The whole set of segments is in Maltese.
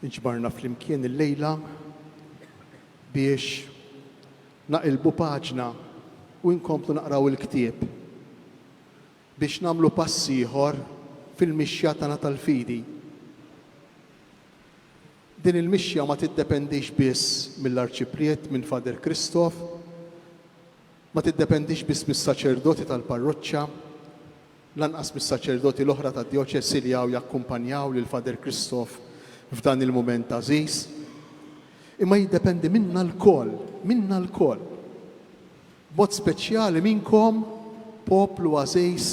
Inġbarna flimkien il-lejla biex naqilbu paġna u nkomplu naqraw il-ktieb biex nagħmlu pass ieħor fil-mixja tagħna tal-fidi. Din il-mixja ma tiddependix biss mill-Arċipriet minn Fader Kristof, ma tiddependix biss mis-saċerdoti tal-parroċċa, lanqas mis-saċerdoti l-oħra tad-djoċesi li hawn jakkumpanjaw lil Fader Kristof f'dan il-mument għażiż, imma jiddependi minna l-koll. B'mod speċjali minnkom poplu għażiż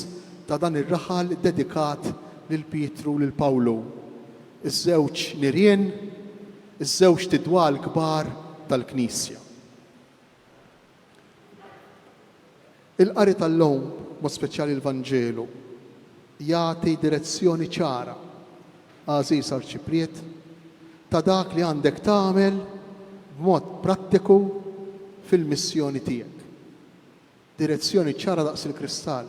ta' dan ir-raħal dedikat lil Pietru u lil Pawlu, iż-żewġ nirien, iż-żewġ tidwal kbar tal-Knisja. Il-qari tal-lum, mod speċjali l-Vanġelu, jagħti direzzjoni ċara għażiż Arċipriet ta' dak li għandek tagħmel b'mod prattiku fil-missjoni tiegħek. Direzzjoni ċara daqs il-kristall.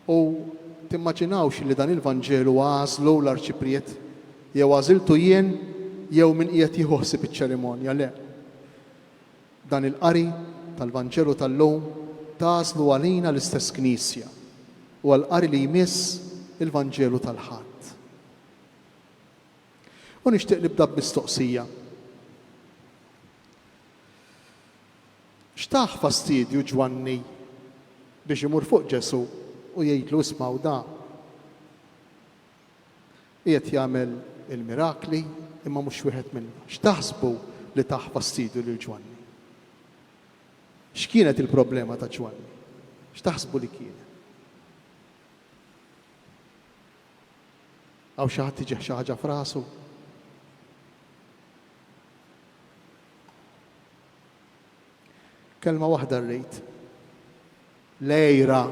U timmaġinawx li dan il-Vanġelu għażlu l-Arċipriet jew għażiltu jien jew min qiegħed jieħu ħsieb iċ-ċerimonja, le. Dan il-qari tal-Vanġelu tal-lum tażlu għalina l-istess Knisja u għall-qari li jmiss il-Vanġelu tal-ħadd. U nixtieq nibda b'mistoqsija. X'taħ fastidju Ġwanni biex imur fuq Ġesu u jgħidlu ismaw da qiegħed jagħmel il-mirakli imma mhux wieħed minnha. X'taħsbu li taħ fastidju lil Ġwanni? X'kienet il-problema ta' Ġwanni? X'taħsbu li kienet? Hawn xi ħadd tiġih xi ħaġa f'rasu? Kelma waħda rrid. Lejra.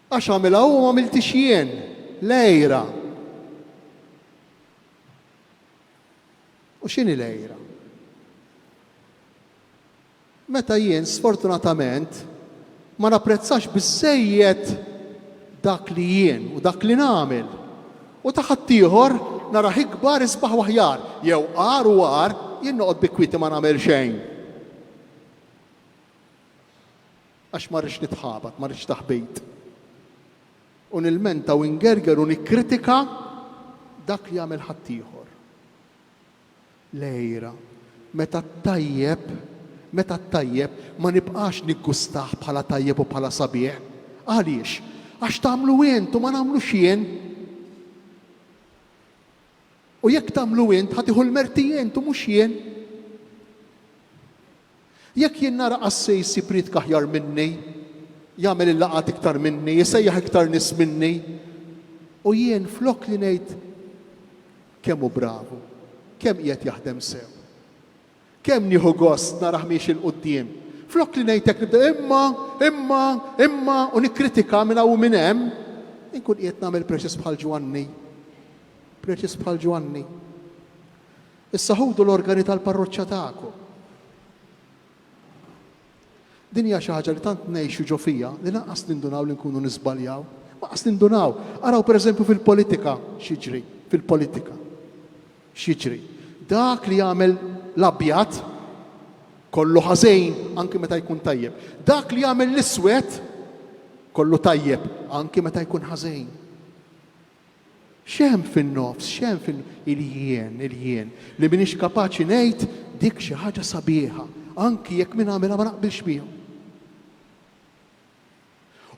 Għax għamilha hu ma għamiltix jien. Lejra. U x'inhi lejra? Meta jien sfortunatament ma napprezzax biżżejjed dak li jien u dak li nagħmel. U ta' ħadd ieħor naraħ ikbar isbaħ waħjar, jew għar u għar, jien noqgħod bikwieti ma nagħmel xejn. Għax ma rridx nitħabat, ma rridx taħbejt. U nilmenta u ngerger u nikkritika dak li jagħmel ħadd ieħor. Lejra, meta tajjeb ma nibqax niggustah bħala tajjeb u bħala sabiħ. Għaliex? Għax tagħmlu intu ma nagħmlux jien. U jekk tagħmlu int ħatiħu l-mertijien tu mhux jien. Jekk jien nara qassej Siprit kaħjar minni, jagħmel il-laqat iktar minni, jisejjaħ iktar nies minni, u jien flok li ngħid kemm hu bravu, kemm qiegħed jaħdem sew, kemm nieħu gost narah miex il-quddiem. Flok li ngħid hekk nibda imma u nikkritika minn hawn minn hemm, inkun qiegħed nagħmel preċess bħal Ġwanni. Preċis bħal Ġwanni. Issa ħudu l-organi tal-parroċċa tagħkom. Din hija xi ħaġa li tant ngħixu ġo fija li lanqas nindunaw li nkunu nisbaljaw. Lanqas nindunaw. Araw pereżempju fil-politika x'jiġri, fil-politika. X'jiġri. Dak li jagħmel l-abjad kollu ħażejn anke meta jkun tajjeb. Dak li jagħmel l-iswed kollu tajjeb anke meta jkun ħażejn. Xem fin-nofs, xem il-jien, li minix kapaċi ngħid dik xi ħaġa sabiħa, anki jekk min għamilha ma naqbilx miegħu.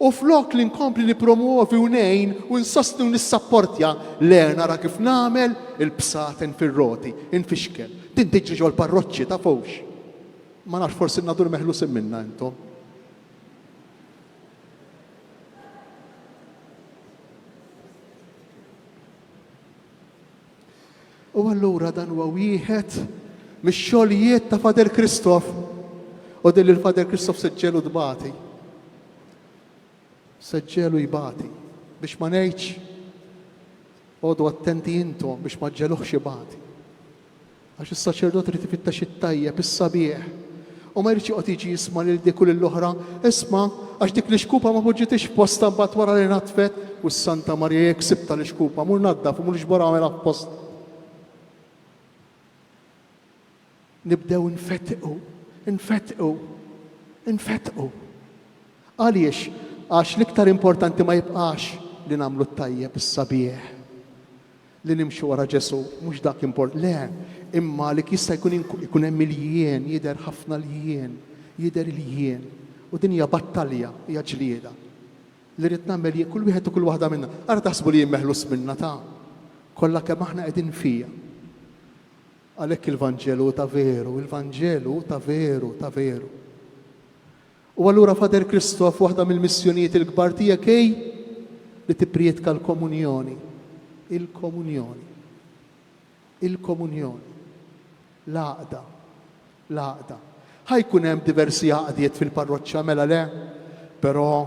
U flok li nkompli nippromuovi u ngħin u nsostni u nissapportja le nara kif nagħmel il-bsaten fir-roti, infixkel. Din tiġri ġol parroċċi ta' fowx. Ma nafx forsi n-nadur meħlusin minna intom. U allura dan huwa wieħed mix-xogħlijiet ta' Fader Kristof u din il-Fader Kristof seġġelu dbati. Seġġelu jbati biex ma ngħidx għodu attenti intom biex ma ġġeluhx jibati. Għax is-saċerdot irid ifittex it-tajjeb is-sabiħ u ma jridx joqgħod jiġi jisma' lil dik u lill-oħra, isma' Għax dik l-xkupa ma poġġitix f'posta mbagħad wara li natfet u s-Santa Marija jekk sibta l-xkupa mur naddaf u mur ġbor għamela f'post. Nibdew nfetqu. Għaliex, għax l-iktar importanti ma jibqax li nagħmlu t-tajjeb is-sabiħ. Li nimxu wara Ġesu, mhux dak le, imma li jista' jkun hemm il-jien, jidher ħafna il-jien. U din hija battalja, hija ġlieda. Li rrid nagħmel jien kull wieħed u kull waħda minna. Ara taħsbu li jien meħlus minna ta' kollha kemm aħna qegħdin fija. Għalhekk il-Vanġelu ta' veru. U allura Fader Kristof waħda mill-missjonijiet il-kbar tiegħek li tippriedka l-komunjoni. Il-komunjoni. L-għaqda. Ħajkun hemm diversi għaqdiet fil-parroċċja mela le, però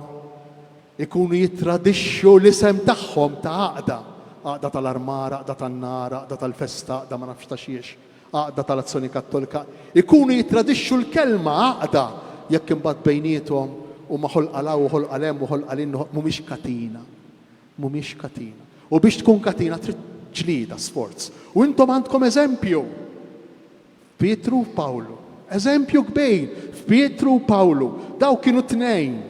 ikunu jittradixxu l-isem tagħhom ta' għaqda. Għaqda tal-armara, għaqda tan-nara, għaqda tal-festa, għaqda ma nafx ta' xiex, għaqda tal-azzjoni kattolika. Ikunu jittradixxu l-kelma għaqda jekk imbagħad bejniethom u ma ħolqalaw u ħolqalem u ħolqalin mhumiex katina. U biex tkun katina trid ġlieda sforz. U intom għandkom eżempju. Pietru u Pawlu. Eżempju kbejn, f'Pietru u Pawlu, daw kienu tnejn.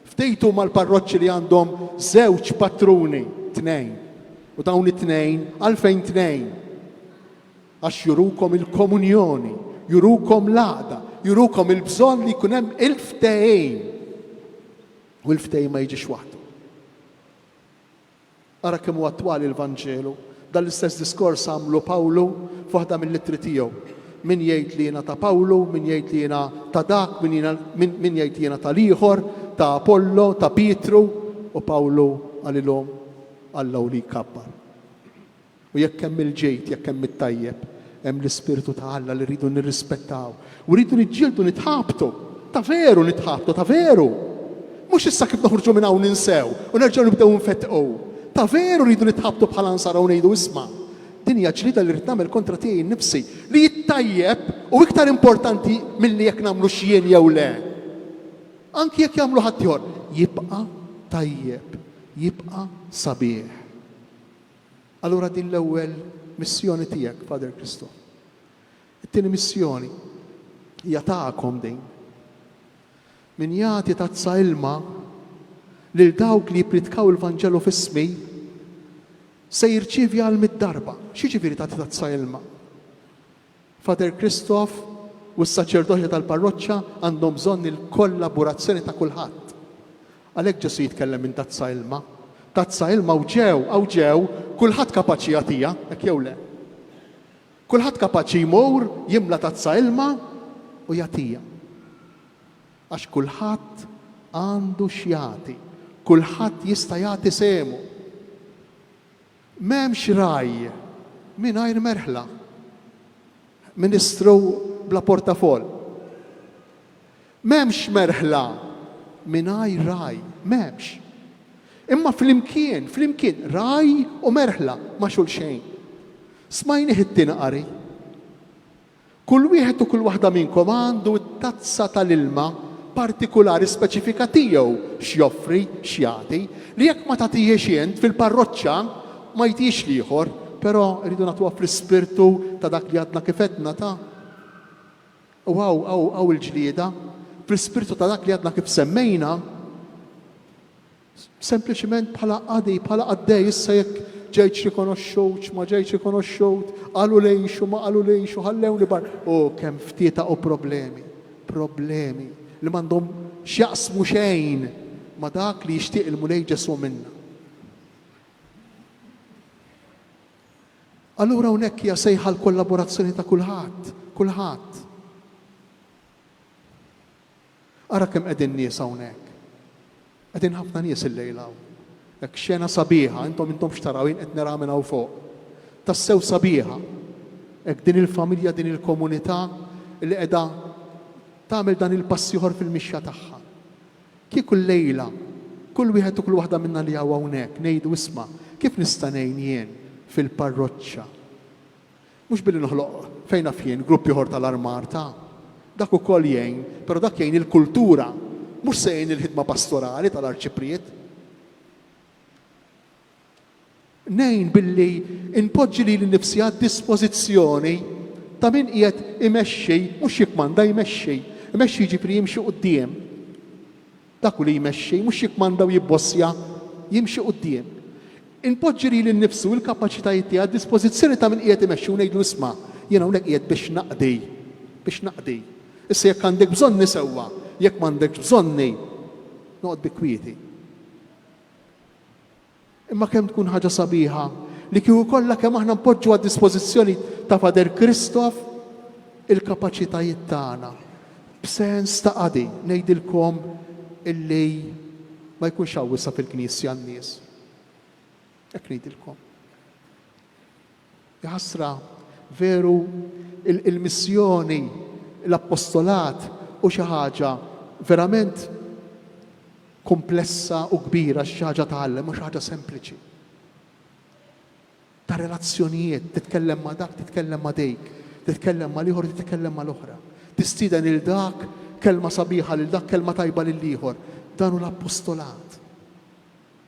Ftejtu mal-parroċċi li għandhom żewġ patruni, tnejn. U dawn it-tnejn, għalfejn tnejn? Għax jurukom il-komunjoni, jurukom l-għaqda, jurukom il-bżonn li jkun hemm il-ftehim. U l-ftehim ma jiġix waħdu. Ara kemm huwa attwali l-Vanġelu, dal-istess diskors għamlu Pawlu f'waħda mill-littri tiegħu. Min jgħid li jiena ta' Pawlu, min jgħid li jiena ta' dak, min jgħid li jiena tal-ieħor, ta' Apollo, ta' Pietru, u Pawlu għalilhom Alla u li kabbar. U jekk hemm il-ġejt, jekk hemm it-tajjeb, hemm l-Ispirtu ta' Alla li rridu nirrispettaw. U rridu niġġieldu nitħabtu, ta' veru nitħabtu, ta' veru. Mhux issa kif noħorġu minn hawn ninsew u nerġgħu nibdew nfetqu. Ta' veru rridu nitħabtu bħala nsara u ngħidu isma'. Din hija ġlieda li rrid nagħmel kontra tiegħi nnifsi li jittajjeb u iktar importanti milli jekk nagħmlu xjien jew le. Anki jekk jagħmlu ħadd ieħor, jibqa' tajjeb, jibqa' sabiħ. Allura din l-ewwel missjoni tiegħek, Fader Kristof. It-tieni missjoni hija tagħkom din. Min jagħti tazza ilma lil dawk li jippritkaw il-Vanġelu f'ismi se jirċievi għal mid-darba. X'jiġifieri tagħti tazza ilma? Fader Kristof u s-saċerdotja tal-parroċċa għandhom bżonn il-kollaborazzjoni ta' kulħadd. Għalhekk Ġesu jitkellem minn tazza ilma. Tazza ilma u ġew, kulħadd kapaċi jagħtiha, hekk jew le. Kulħadd kapaċi jmur jimla tazza ilma u jagħtiha. Għax kulħadd għandu x'jagħti, kulħadd jista' jagħti semu. M'hemmx raj mingħajr merħla. Ministru bla portafol. M'hemmx merħla mingħajr raj, m'hemmx. Imma flimkien, raj u merħla ma' xulxejn. Smajni it-tieni qari. Kull wieħed u kull waħda minnkom għandu t-tazza tal-ilma partikolari speċifika tiegħu x'joffri, x'jagħti, li jekk ma tagħtihiex int fil-parroċċa ma jtix liħor, però rridu nagħtuha fl-ispirtu ta' dak li għadna kif qedna ta'. U għaw il-ġlieda, fl-ispirtu ta' dak li għadna kif semmejna, sempliċiment bħala għaddej, issa jekk ġejt rikonoxxut, ma ġejt rikonoxxut, qalu lejxu, ma qalu lejxu, ħallewni bar. Kemm ftieta u problemi li m'għandhom x'jaqsmu xejn ma dak li jixtieq il-mulej Ġesu minna. Allura hawnhekk hija sejħa l-kollaborazzjoni ta' kulħadd. Ara kemm qegħdin nies hawnhekk. Qegħdin ħafna nies illejla hawn. Hekk xena sabiħa, intom xtarawin qed nara minn hawn fuq. Tassew sabiħa. Hekk din il-familja, din il-komunità li qiegħda tagħmel dan il-pass ieħor fil-mixja tagħha. Kieku llejla, kull wieħed u kull waħda minna li hawn hawnhekk ngħidu isma' kif nista' ngħin jien fil-parroċċa. Mhux billi noħloq fejn naf jien grupp ieħor tal-armar ta' dak ukoll jgħin, però dak jgħin il-kultura mhux sejn il-ħidma pastorali tal-arċipriet. Nejn billi inpoġġi li l-nifsi għad-dispożizzjoni ta' min qiegħed imexxi, mhux jikmanda jmexxi, imexxi jiġifieri jimxi quddiem. Dak li jmexxi mhux jikmanda u jibbossja, jimxi quddiem. Inpoġġi li l-nifsu l-kapaċitajiet tiegħi għad-dispożizzjoni ta' min qiegħed imexxi u ngħidlu isma' jiena hawnhekk qiegħed biex naqdi. Issa jekk għandek bżonni sewwa, jekk m'għandekx bżonni, noqgħod bi kwieti. Imma kemm tkun ħaġa sabiħa li kieku kollha kemm aħna npoġġu għad-dispożizzjoni ta' Fader Kristof il-kapaċitajiet tagħna. B'sens ta' qadi ngħidilkom illi ma jkunx awwisa fil-Knisja n-nies. Hekk ngħidilkom. Ħasra veru il-missjoni, l-appostolat u xi ħaġa verament komplessa u kbira, xi ħaġa tgħallem u xi ħaġa sempliċi. Ta' relazzjonijiet, titkellem ma' dak, titkellem ma' dejk, titkellem ma' liħor, titkellem ma' l-oħra. Tistieden lil dak kelma sabiħa lil dak kelma tajba lil ieħor. Dan hu l-appostolat.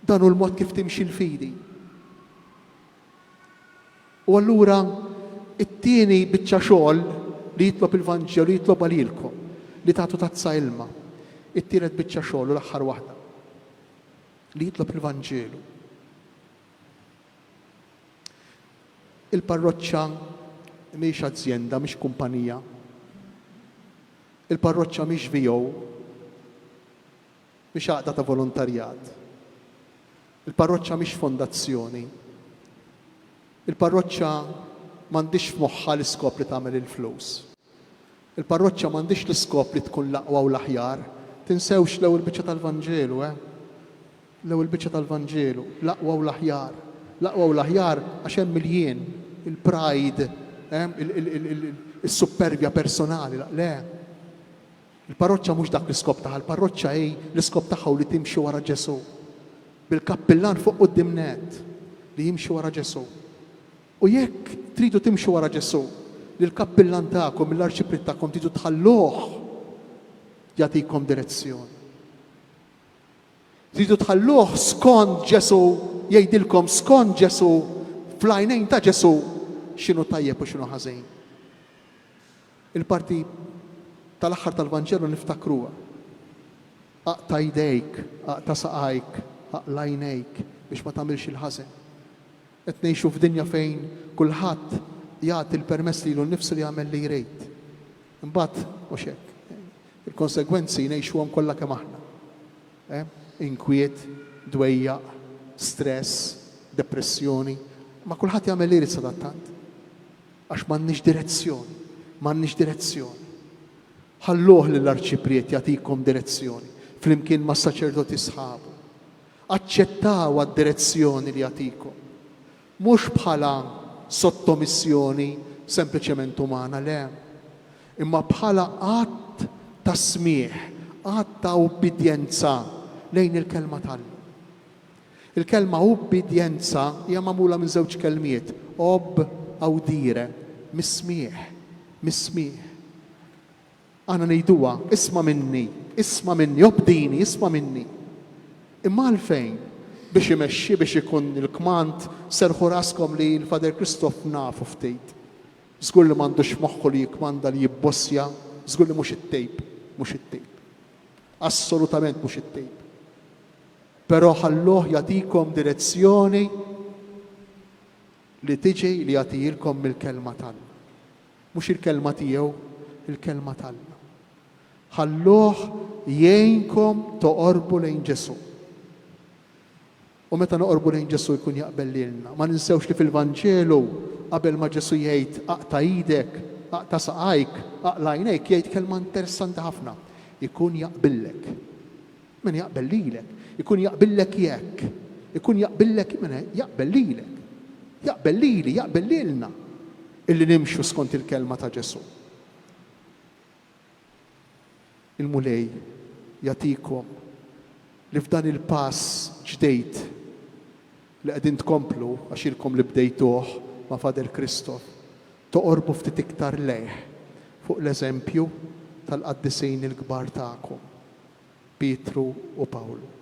Dan hu l-mod kif timxi l-fidi. U allura it-tieni biċċa xogħol li jitlob il-Vanġelu li jitlob għalilkom li tagħtu tazza ilma. It-tielet biċċa xogħol u l-aħħar waħda li jitlob il-Vanġelu. Il-parroċċa mhix azzjenda, mhix kumpanija. Il-parroċċa mhix VO, mhix għaqda ta' volontarjat. Il-parroċċa mhix fondazzjoni. Il-parroċċa m'għandix f'moħħha l-iskop li tagħmel il-flus. Il-parroċċa m'għandix l-iskop li tkun l-aqwa u l-aħjar. Tinsewx l-ewwel biċċa tal-Vanġelu, L-ewwel biċċa tal-Vanġelu, l-aqwa u l-aħjar. L-aqwa u l-aħjar għax hemm miljien, il-pride, is-supervja personali, le. Il-parroċċa mhux dak l-iskop tagħha, il-parroċċa hi l-iskop tagħha li timxi wara Ġesu. Bil-kappillan fuq quddiem net li jimxi wara Ġesu. U jekk tridu timxu wara Ġesu, li l-kappillan tagħkom, l-arċiprit tagħkom tridu tħalluh jagħtikom direzzjoni. Tridu tħalluh skont Ġesu, jgħidilkom skont Ġesu, fl-għajnejn ta' Ġesu x'inhu tajjeb u x'inhu ħażin. Il-parti tal-aħħar tal-Vanġelu niftakruha. Aqta' jdejk, aqta' saqajk, aqla' għajnejk biex ma tagħmilx il-ħażin. Qed ngħixu f'dinja fejn kulħadd jagħti l-permess lilu nnifsu li jagħmel li jrid. Imbagħad mhux hekk. Il-konsegwenzi ngħixuhom kollha kemm aħna. Inkwiet, dwejjaq, stress, depressjoni. Ma kulħadd jagħmel li jrid sadattant. Għax m'għandniex direzzjoni, m'għandniex direzzjoni. Ħalluh lill-arċipriet jagħtikom direzzjoni flimkien mas-saċerdoti sħabu. Aċċettaw għad-direzzjoni li jagħtikom. Mhux bħala sottomissjoni sempliċement umana, le. Imma bħala qatt ta' smieħ, qatt ta' ubbidjenza lejn il-kelma tal-Alla. Il-kelma ubbidjenza hija magħmula minn żewġ kelmiet, awdire, mismieħ. Għana ngħiduha, isma' minni, obdini, isma' minni. Imma għalfejn biex imexxi biex ikun il-kmand serħu raskom li l-Fader Kristof nafu ftit. Żgur li m'għandux moħħu li jikmanda li jibbossja, żgur li mhux it-tejp. Assolutament mhux it-tejp. Però ħalluh jagħtikom direzzjoni li tiġi li jagħtilkom mill-kelma tal-Alla. Mhux il-kelma tiegħu, il-kelma tal-Alla. Ħalluh jgħinkom toqorbu lejn Ġesu. U meta noqorbu lejn Ġesu jkun jaqbel lilna. Ma ninsewx li fil-Vanġelu qabel ma Ġesu jgħid aqta' idek, aqta' saqajk, aqla' għajnejk, jgħid kelma interessanti ħafna. Ikun jaqbillek. Min jaqbel lilek. Ikun jaqbillek jekk. Ikun jaqbillek jaqbel lilek. Jaqbel lili, jaqbel lilna. Illi nimxu skont il-kelma ta' Ġesu. Il-mulej jagħtikom li f'dan il-pass ġdejt li qegħdin tkomplu għax ilkom li bdejtuh ma' Fader Kristof, toqorbu ftit iktar lejh fuq l-eżempju tal-qaddisejn il-kbar tagħkom. Pietru u Pawlu.